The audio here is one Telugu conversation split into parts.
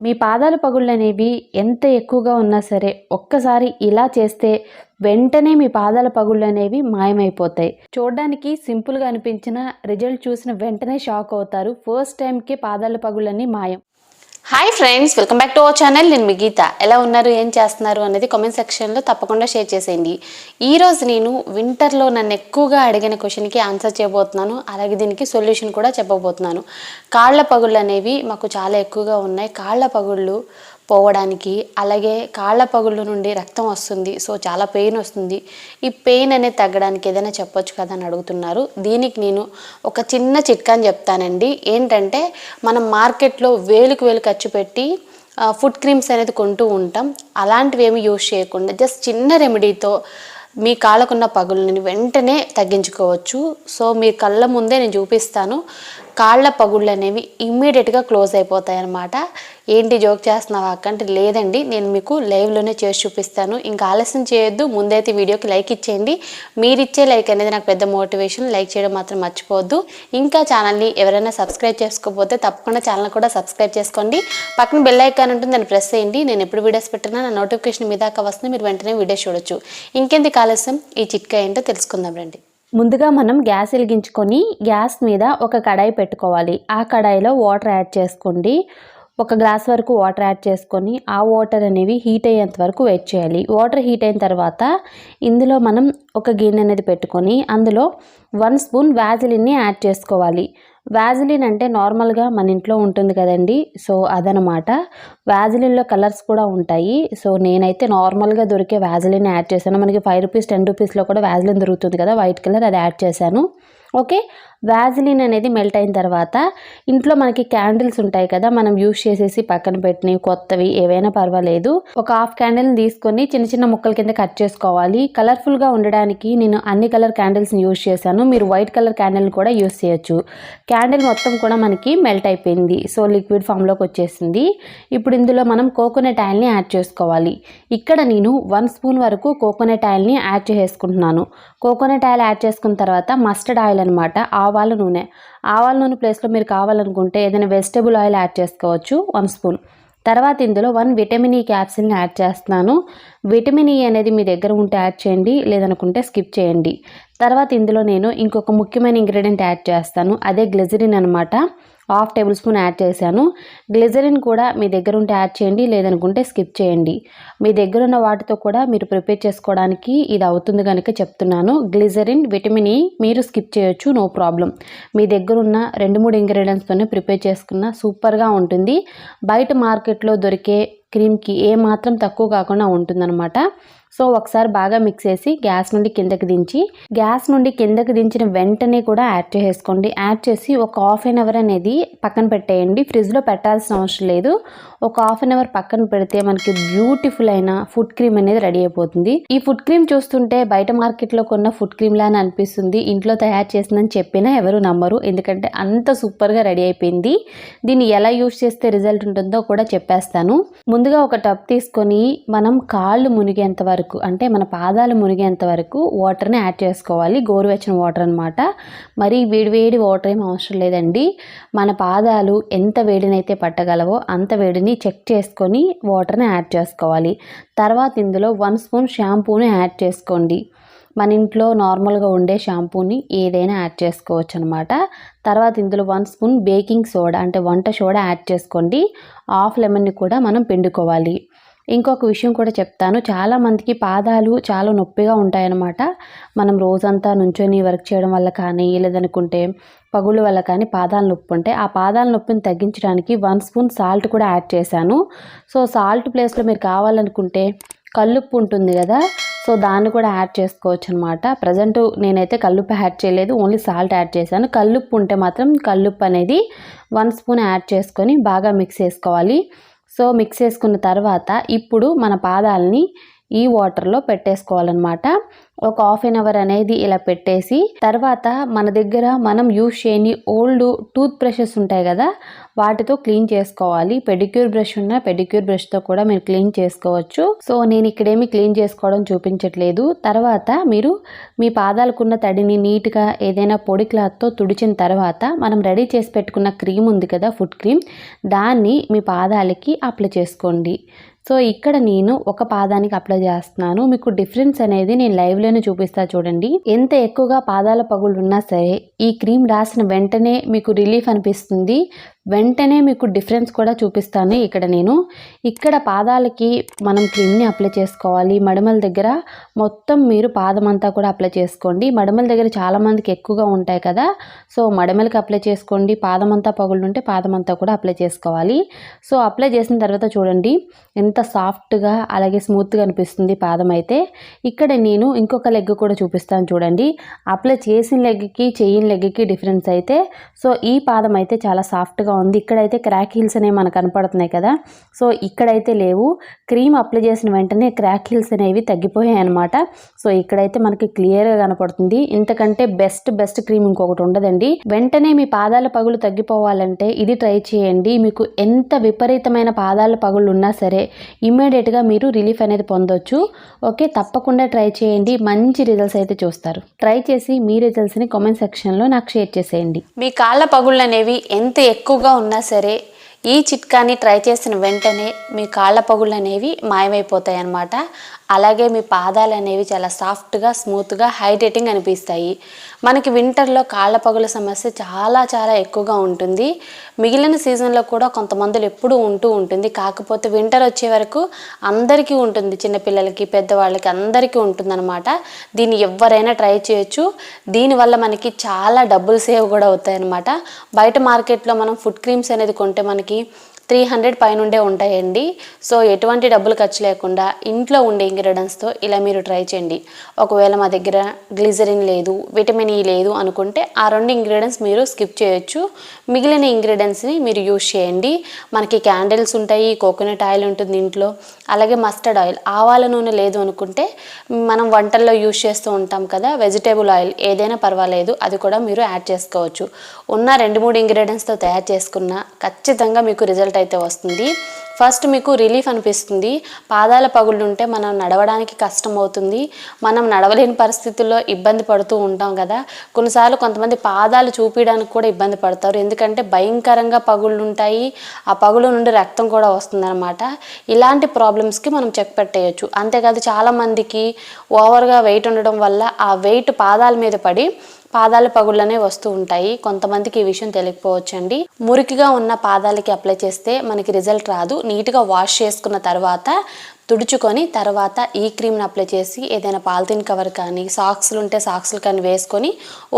మీ పాదాల పగుళ్ళనేవి ఎంత ఎక్కువగా ఉన్నా సరే ఒక్కసారి ఇలా చేస్తే వెంటనే మీ పాదాల పగుళ్ళనేవి మాయమైపోతాయి. చూడడానికి సింపుల్గా అనిపించిన రిజల్ట్ చూసిన వెంటనే షాక్ అవుతారు. ఫస్ట్ టైంకే పాదాల పగుళ్ళన్నీ మాయం. Hi friends, welcome back to our channel. నేను మీ గీత. ఎలా ఉన్నారు, ఏం చేస్తున్నారు అనేది కామెంట్ సెక్షన్లో తప్పకుండా షేర్ చేసేయండి. ఈరోజు నేను వింటర్లో నన్ను ఎక్కువగా అడిగిన క్వశ్చన్కి ఆన్సర్ చేయబోతున్నాను. అలాగే దీనికి సొల్యూషన్ కూడా చెప్పబోతున్నాను. కాళ్ళ పగుళ్ళు అనేవి మాకు చాలా ఎక్కువగా ఉన్నాయి. కాళ్ళ పగుళ్ళు పోవడానికి, అలాగే కాళ్ళ పగుళ్ళ నుండి రక్తం వస్తుంది. సో చాలా పెయిన్ వస్తుంది. ఈ పెయిన్ అనేది తగ్గడానికి ఏదైనా చెప్పొచ్చు కదా అని అడుగుతున్నారు. దీనికి నేను ఒక చిన్న చిట్కాని చెప్తానండి. ఏంటంటే మనం మార్కెట్లో వేలుకు వేలు ఖర్చు పెట్టి ఫుడ్ క్రీమ్స్ అనేది కొంటూ ఉంటాం. అలాంటివి ఏమి యూజ్ చేయకుండా జస్ట్ చిన్న రెమెడీతో మీ కాళ్ళకున్న పగుళ్ళని వెంటనే తగ్గించుకోవచ్చు. సో మీ కళ్ళ ముందే నేను చూపిస్తాను. కాళ్ళ పగుళ్ళు అనేవి ఇమ్మీడియట్గా క్లోజ్ అయిపోతాయి అన్నమాట. ఏంటి జోక్ చేస్తున్నావా అక్కంటే, లేదండి, నేను మీకు లైవ్లోనే చేసి చూపిస్తాను. ఇంకా ఆలస్యం చేయొద్దు, ముందైతే వీడియోకి లైక్ ఇచ్చేయండి. మీరిచ్చే లైక్ అనేది నాకు పెద్ద మోటివేషన్. లైక్ చేయడం మాత్రం మర్చిపోవద్దు. ఇంకా ఛానల్ని ఎవరైనా సబ్స్క్రైబ్ చేసుకోకపోతే తప్పకుండా ఛానల్ కూడా సబ్స్క్రైబ్ చేసుకోండి. పక్కన బెల్ ఐకాన్ ఉంటుంది, దాన్ని ప్రెస్ చేయండి. నేను ఎప్పుడు వీడియోస్ పెట్టినా నా నోటిఫికేషన్ మీ దాకా వస్తుంది. మీరు వెంటనే వీడియోస్ చూడొచ్చు. ఇంకెందుకు ఆలస్యం, ఈ చిట్కా ఏంటో తెలుసుకుందాం రండి. ముందుగా మనం గ్యాస్ వెలిగించుకొని గ్యాస్ మీద ఒక కడాయి పెట్టుకోవాలి. ఆ కడాయిలో వాటర్ యాడ్ చేసుకోండి. ఒక గ్లాస్ వరకు వాటర్ యాడ్ చేసుకొని ఆ వాటర్ అనేవి హీట్ అయ్యేంత వరకు వెయిట్ చేయాలి. వాటర్ హీట్ అయిన తర్వాత ఇందులో మనం ఒక గిన్నె అనేది పెట్టుకొని అందులో 1 స్పూన్ వ్యాజిలిన్ని యాడ్ చేసుకోవాలి. వ్యాజిలిన్ అంటే నార్మల్గా మన ఇంట్లో ఉంటుంది కదండి. సో అదనమాట. వ్యాజిలిన్లో కలర్స్ కూడా ఉంటాయి. సో నేనైతే నార్మల్గా దొరికే వ్యాజిలిన్ యాడ్ చేశాను. మనకి 5 రూపీస్ 10 రూపీస్లో కూడా వ్యాజిలిన్ దొరుకుతుంది కదా, వైట్ కలర్, అది యాడ్ చేశాను. ఓకే, వ్యాజిలిన్ అనేది మెల్ట్ అయిన తర్వాత ఇంట్లో మనకి క్యాండిల్స్ ఉంటాయి కదా, మనం యూజ్ చేసేసి పక్కన పెట్టినవి కొత్తవి ఏవైనా పర్వాలేదు. ఒక హాఫ్ క్యాండిల్ని తీసుకొని చిన్న చిన్న ముక్కల కింద కట్ చేసుకోవాలి. కలర్ఫుల్గా ఉండడానికి నేను అన్ని కలర్ క్యాండిల్స్ని యూజ్ చేశాను. మీరు వైట్ కలర్ క్యాండిల్ని కూడా యూజ్ చేయొచ్చు. క్యాండిల్ మొత్తం కూడా మనకి మెల్ట్ అయిపోయింది. సో లిక్విడ్ ఫామ్లోకి వచ్చేసింది. ఇప్పుడు ఇందులో మనం కోకోనట్ ఆయిల్ని యాడ్ చేసుకోవాలి. ఇక్కడ నేను 1 స్పూన్ వరకు కోకోనట్ ఆయిల్ని యాడ్ చేసుకుంటున్నాను. కోకోనట్ ఆయిల్ యాడ్ చేసుకున్న తర్వాత మస్టర్డ్ ఆయిల్ అనమాట, ఆవాల నూనె ప్లేస్లో మీరు కావాలనుకుంటే ఏదైనా వెజిటబుల్ ఆయిల్ యాడ్ చేసుకోవచ్చు, 1 స్పూన్. తర్వాత ఇందులో 1 విటమిన్ ఈ క్యాప్సిల్ని యాడ్ చేస్తున్నాను. విటమిన్ ఈ అనేది మీ దగ్గర ఉంటే యాడ్ చేయండి, లేదనుకుంటే స్కిప్ చేయండి. తర్వాత ఇందులో నేను ఇంకొక ముఖ్యమైన ఇంగ్రీడియంట్ యాడ్ చేస్తాను, అదే గ్లిజరిన్ అనమాట. 1/2 టేబుల్ స్పూన్ యాడ్ చేశాను. గ్లిజరిన్ కూడా మీ దగ్గర ఉంటే యాడ్ చేయండి, లేదనుకుంటే స్కిప్ చేయండి. మీ దగ్గర ఉన్న వాటితో కూడా మీరు ప్రిపేర్ చేసుకోవడానికి ఇది అవుతుంది కనుక చెప్తున్నాను. గ్లిజరిన్, విటమిన్ ఈ మీరు స్కిప్ చేయొచ్చు, నో ప్రాబ్లం. మీ దగ్గర ఉన్న 2-3 ఇంగ్రీడియంట్స్తోనే ప్రిపేర్ చేసుకున్న సూపర్గా ఉంటుంది. బయట మార్కెట్లో దొరికే క్రీమ్కి ఏమాత్రం తక్కువ కాకుండా ఉంటుందన్నమాట. సో ఒకసారి బాగా మిక్స్ చేసి గ్యాస్ నుండి కిందకి దించిన వెంటనే కూడా యాడ్ చేసుకోండి. యాడ్ చేసి ఒక 1/2 అవర్ అనేది పక్కన పెట్టేయండి. ఫ్రిడ్జ్లో పెట్టాల్సిన అవసరం లేదు. ఒక 1/2 అవర్ పక్కన పెడితే మనకి బ్యూటిఫుల్ అయిన ఫుడ్ క్రీమ్ అనేది రెడీ అయిపోతుంది. ఈ ఫుడ్ క్రీమ్ చూస్తుంటే బయట మార్కెట్లో కొన్న ఫుడ్ క్రీమ్ లానే అనిపిస్తుంది. ఇంట్లో తయారు చేసిందని చెప్పినా ఎవరు నమ్మరు, ఎందుకంటే అంత సూపర్గా రెడీ అయిపోయింది. దీన్ని ఎలా యూజ్ చేస్తే రిజల్ట్ ఉంటుందో కూడా చెప్పేస్తాను. ముందుగా ఒక టబ్ తీసుకొని మనం కాళ్ళు మునిగేంత వరకు, అంటే మన పాదాలు మునిగేంత వరకు వాటర్ని యాడ్ చేసుకోవాలి. గోరువెచ్చని వాటర్ అనమాట. మరి వేడి వాటర్ ఏం అవసరం లేదండి. మన పాదాలు ఎంత వేడినైతే పట్టగలవో అంత వేడిని చెక్ చేసుకొని వాటర్ని యాడ్ చేసుకోవాలి. తర్వాత ఇందులో 1 స్పూన్ షాంపూని యాడ్ చేసుకోండి. మన ఇంట్లో నార్మల్గా ఉండే షాంపూని ఏదైనా యాడ్ చేసుకోవచ్చు అనమాట. తర్వాత ఇందులో 1 స్పూన్ బేకింగ్ సోడా, అంటే వంట సోడా యాడ్ చేసుకోండి. 1/2 లెమన్ని కూడా మనం పిండుకోవాలి. ఇంకొక విషయం కూడా చెప్తాను, చాలామందికి పాదాలు చాలా నొప్పిగా ఉంటాయన్నమాట. మనం రోజంతా నుంచొని వర్క్ చేయడం వల్ల కానీ, లేదనుకుంటే పగుళ్ళ వల్ల కానీ పాదాల నొప్పి ఉంటే ఆ పాదాల నొప్పిని తగ్గించడానికి 1 స్పూన్ సాల్ట్ కూడా యాడ్ చేశాను. సో సాల్ట్ ప్లేస్లో మీరు కావాలనుకుంటే కల్లుప్పు ఉంటుంది కదా, సో దాన్ని కూడా యాడ్ చేసుకోవచ్చు అనమాట. ప్రజెంట్ నేనైతే కల్లుప్పు యాడ్ చేయలేదు, ఓన్లీ సాల్ట్ యాడ్ చేశాను. కల్లుప్పు ఉంటే మాత్రం కల్లుప్పు అనేది 1 స్పూన్ యాడ్ చేసుకొని బాగా మిక్స్ చేసుకోవాలి. సో మిక్స్ చేసుకున్న తర్వాత ఇప్పుడు మన పాదాలని ఈ వాటర్లో పెట్టేసుకోవాలన్నమాట. ఒక హాఫ్ అన్ అవర్ అనేది ఇలా పెట్టేసి తర్వాత మన దగ్గర మనం యూజ్ చేయని ఓల్డ్ టూత్ బ్రషెస్ ఉంటాయి కదా, వాటితో క్లీన్ చేసుకోవాలి. పెడిక్యూర్ బ్రష్ ఉన్న పెడిక్యూర్ బ్రష్తో కూడా మీరు క్లీన్ చేసుకోవచ్చు. సో నేను ఇక్కడేమి క్లీన్ చేసుకోవడం చూపించట్లేదు. తర్వాత మీరు మీ పాదాలకున్న తడిని నీట్గా ఏదైనా పొడి క్లాత్తో తుడిచిన తర్వాత మనం రెడీ చేసి పెట్టుకున్న క్రీమ్ ఉంది కదా, ఫుట్ క్రీమ్, దాన్ని మీ పాదాలకి అప్లై చేసుకోండి. సో ఇక్కడ నేను ఒక పాదానికి అప్లై చేస్తున్నాను. మీకు డిఫరెన్స్ అనేది నేను లైవ్లోనే చూపిస్తా చూడండి. ఎంత ఎక్కువగా పాదాల పగులు ఉన్నా సరే ఈ క్రీమ్ రాసిన వెంటనే మీకు రిలీఫ్ అనిపిస్తుంది. వెంటనే మీకు డిఫరెన్స్ కూడా చూపిస్తాను. ఇక్కడ పాదాలకి మనం క్రీమ్ని అప్లై చేసుకోవాలి. మడమల దగ్గర మొత్తం మీరు పాదం అంతా కూడా అప్లై చేసుకోండి. మడమల దగ్గర చాలామందికి ఎక్కువగా ఉంటాయి కదా, సో మడమలకి అప్లై చేసుకోండి. పాదం అంతా పగులు ఉంటే పాదం అంతా కూడా అప్లై చేసుకోవాలి. సో అప్లై చేసిన తర్వాత చూడండి ఎంత సాఫ్ట్గా అలాగే స్మూత్గా అనిపిస్తుంది పాదం అయితే. ఇక్కడ నేను ఇంకొక లెగ్ కూడా చూపిస్తాను చూడండి. అప్లై చేసిన లెగ్కి చెయ్యిన లెగ్కి డిఫరెన్స్ అయితే సో ఈ పాదం అయితే చాలా సాఫ్ట్గా ఉంది. ఇక్కడైతే క్రాక్ హీల్స్ అనేవి మనకు కనపడుతున్నాయి కదా, సో ఇక్కడైతే లేవు. క్రీమ్ అప్లై చేసిన వెంటనే క్రాక్ హీల్స్ అనేవి తగ్గిపోయాయి అనమాట. సో ఇక్కడైతే మనకి క్లియర్గా కనపడుతుంది. ఇంతకంటే బెస్ట్ క్రీమ్ ఇంకొకటి ఉండదండి. వెంటనే మీ పాదాల పగులు తగ్గిపోవాలంటే ఇది ట్రై చేయండి. మీకు ఎంత విపరీతమైన పాదాల పగులు ఉన్నా సరే ఇమ్మీడియట్గా మీరు రిలీఫ్ అనేది పొందొచ్చు. ఓకే, తప్పకుండా ట్రై చేయండి. మంచి రిజల్ట్స్ అయితే చూస్తారు. ట్రై చేసి మీ రిజల్ట్స్ని కామెంట్ సెక్షన్లో నాకు షేర్ చేసేయండి. మీ కాళ్ళ పగుళ్ళు అనేవి ఎంత ఎక్కువగా ఉన్నా సరే ఈ చిట్కాని ట్రై చేసిన వెంటనే మీ కాళ్ళ పగుళ్ళు అనేవి మాయమైపోతాయి అన్నమాట. అలాగే మీ పాదాలు అనేవి చాలా సాఫ్ట్గా స్మూత్గా హైడ్రేటింగ్ అనిపిస్తాయి. మనకి వింటర్లో కాళ్ళ పగుల సమస్య చాలా ఎక్కువగా ఉంటుంది. మిగిలిన సీజన్లో కూడా కొంతమందిలో ఎప్పుడూ ఉంటుంది. కాకపోతే వింటర్ వచ్చే వరకు అందరికీ ఉంటుంది, చిన్నపిల్లలకి పెద్దవాళ్ళకి అందరికీ ఉంటుందన్నమాట. దీన్ని ఎవరైనా ట్రై చేయొచ్చు. దీనివల్ల మనకి చాలా డబ్బులు సేవ్ కూడా అవుతాయి అన్నమాట. బయట మార్కెట్లో మనం ఫుడ్ క్రీమ్స్ అనేది కొంటే మనకి 300 పైనుండే ఉంటాయండి. సో ఎటువంటి డబ్బులు ఖర్చు లేకుండా ఇంట్లో ఉండే ఇంగ్రీడియంట్స్తో ఇలా మీరు ట్రై చేయండి. ఒకవేళ మా దగ్గర గ్లిజరిన్ లేదు, విటమిన్ ఈ లేదు అనుకుంటే ఆ 2 ఇంగ్రీడియంట్స్ మీరు స్కిప్ చేయొచ్చు. మిగిలిన ఇంగ్రీడియంట్స్ని మీరు యూజ్ చేయండి. మనకి క్యాండిల్స్ ఉంటాయి, కోకోనట్ ఆయిల్ ఉంటుంది ఇంట్లో, అలాగే మస్టర్డ్ ఆయిల్, ఆవాల నూనె లేదు అనుకుంటే మనం వంటల్లో యూజ్ చేస్తూ ఉంటాం కదా, వెజిటేబుల్ ఆయిల్ ఏదైనా పర్వాలేదు, అది కూడా మీరు యాడ్ చేసుకోవచ్చు. ఉన్న 2-3 ఇంగ్రీడియంట్స్తో తయారు చేసుకున్న ఖచ్చితంగా మీకు రిజల్ట్ అయితే వస్తుంది. ఫస్ట్ మీకు రిలీఫ్ అనిపిస్తుంది. పాదాల పగుళ్ళు ఉంటే మనం నడవడానికి కష్టం అవుతుంది. మనం నడవలేని పరిస్థితుల్లో ఇబ్బంది పడుతూ ఉంటాం కదా. కొన్నిసార్లు కొంతమంది పాదాలు చూపించడానికి కూడా ఇబ్బంది పడతారు, ఎందుకంటే భయంకరంగా పగుళ్ళు ఉంటాయి. ఆ పగులు నుండి రక్తం కూడా వస్తుందన్నమాట. ఇలాంటి ప్రాబ్లమ్స్కి మనం చెక్ పెట్టేయచ్చు. అంతేకాదు చాలామందికి ఓవర్గా వెయిట్ ఉండడం వల్ల ఆ వెయిట్ పాదాల మీద పడి పాదాల పగుళ్ళనే వస్తూ ఉంటాయి. కొంతమందికి ఈ విషయం తెలియకపోవచ్చండి. మురికిగా ఉన్న పాదాలకి అప్లై చేస్తే మనకి రిజల్ట్ రాదు. నీట్గా వాష్ చేసుకున్న తర్వాత తుడుచుకొని తర్వాత ఈ క్రీమ్ని అప్లై చేసి ఏదైనా పాలిథిన్ కవర్ కానీ సాక్స్లు ఉంటే సాక్స్లు కానీ వేసుకొని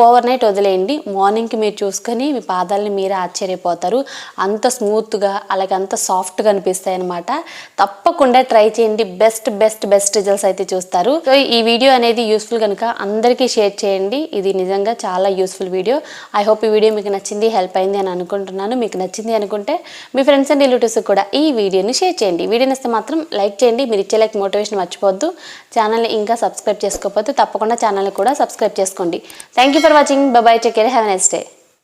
ఓవర్ నైట్ వదిలేయండి. మార్నింగ్కి మీరు చూసుకొని మీ పాదాలని మీరే ఆశ్చర్యపోతారు. అంత స్మూత్గా అలాగే అంత సాఫ్ట్గా అనిపిస్తాయి అనమాట. తప్పకుండా ట్రై చేయండి. బెస్ట్ రిజల్ట్స్ అయితే చూస్తారు. సో ఈ వీడియో అనేది యూస్ఫుల్ కనుక అందరికీ షేర్ చేయండి. ఇది నిజంగా చాలా యూస్ఫుల్ వీడియో. ఐ హోప్ ఈ వీడియో మీకు నచ్చింది, హెల్ప్ అయింది అని అనుకుంటున్నాను. మీకు నచ్చింది అనుకుంటే మీ ఫ్రెండ్స్ అండ్ రిలేటివ్స్ కూడా ఈ వీడియోని షేర్ చేయండి. వీడియో నచ్చితే మాత్రం లైక్ చేయండి. మీరు ఇచ్చే లైక్ మోటివేషన్ మర్చిపోవద్దు. ఛానల్ని ఇంకా సబ్స్క్రైబ్ చేసుకోకపోతే తప్పకుండా ఛానల్ని కూడా సబ్స్క్రైబ్ చేసుకోండి. Thank you for watching. By by, take care, have a nice day.